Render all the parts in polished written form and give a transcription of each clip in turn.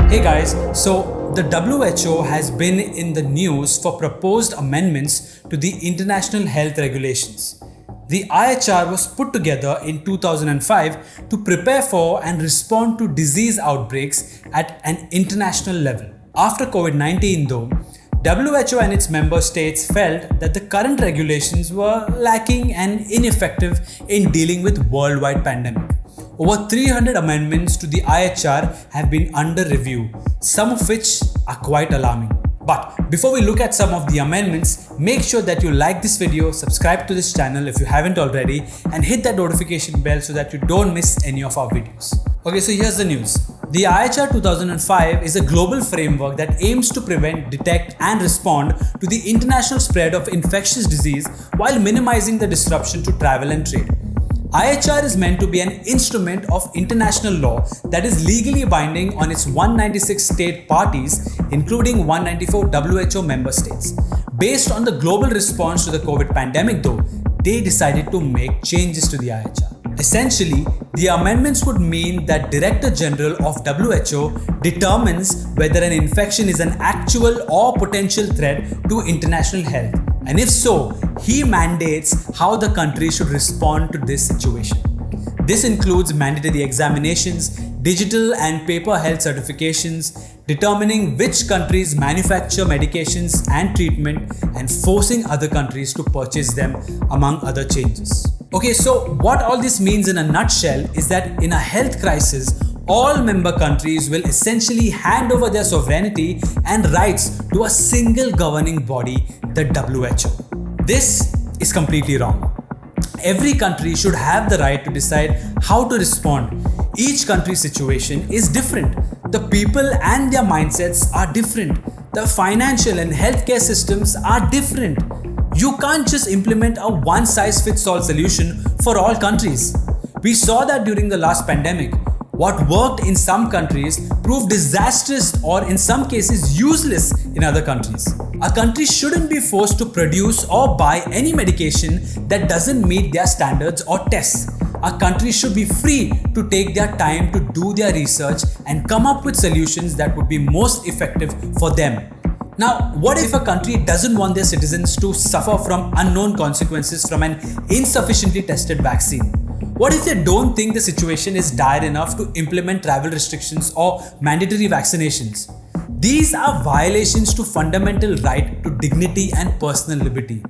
Hey guys, so the WHO has been in the news for proposed amendments to the international health regulations. The IHR was put together in 2005 to prepare for and respond to disease outbreaks at an international level. After COVID-19 though, WHO and its member states felt that the current regulations were lacking and ineffective in dealing with worldwide pandemic. Over 300 amendments to the IHR have been under review, some of which are quite alarming. But before we look at some of the amendments, make sure that you like this video, subscribe to this channel if you haven't already, and hit that notification bell so that you don't miss any of our videos. Okay, so here's the news. The IHR 2005 is a global framework that aims to prevent, detect, and respond to the international spread of infectious disease while minimizing the disruption to travel and trade. IHR is meant to be an instrument of international law that is legally binding on its 196 state parties, including 194 WHO member states. Based on the global response to the COVID pandemic though, they decided to make changes to the IHR. Essentially, the amendments would mean that Director General of WHO determines whether an infection is an actual or potential threat to international health. And if so, he mandates how the country should respond to this situation. This includes mandatory examinations, digital and paper health certifications, determining which countries manufacture medications and treatment, and forcing other countries to purchase them, among other changes. Okay, so what all this means in a nutshell is that in a health crisis, all member countries will essentially hand over their sovereignty and rights to a single governing body, the WHO. This is completely wrong. Every country should have the right to decide how to respond. Each country's situation is different. The people and their mindsets are different. The financial and healthcare systems are different. You can't just implement a one-size-fits-all solution for all countries. We saw that during the last pandemic. What worked in some countries proved disastrous or in some cases useless in other countries. A country shouldn't be forced to produce or buy any medication that doesn't meet their standards or tests. A country should be free to take their time to do their research and come up with solutions that would be most effective for them. Now, what if a country doesn't want their citizens to suffer from unknown consequences from an insufficiently tested vaccine? What if they don't think the situation is dire enough to implement travel restrictions or mandatory vaccinations? These are violations to fundamental right to dignity and personal liberty.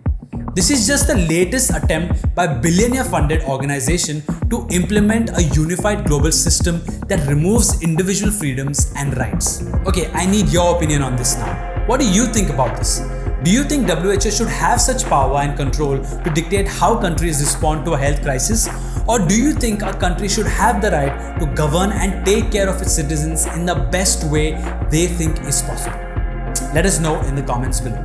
This is just the latest attempt by billionaire-funded organization to implement a unified global system that removes individual freedoms and rights. Okay, I need your opinion on this now. What do you think about this? Do you think WHO should have such power and control to dictate how countries respond to a health crisis? Or do you think a country should have the right to govern and take care of its citizens in the best way they think is possible? Let us know in the comments below.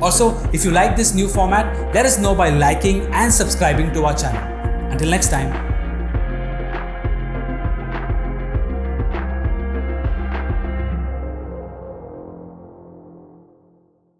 Also, if you like this new format, let us know by liking and subscribing to our channel. Until next time,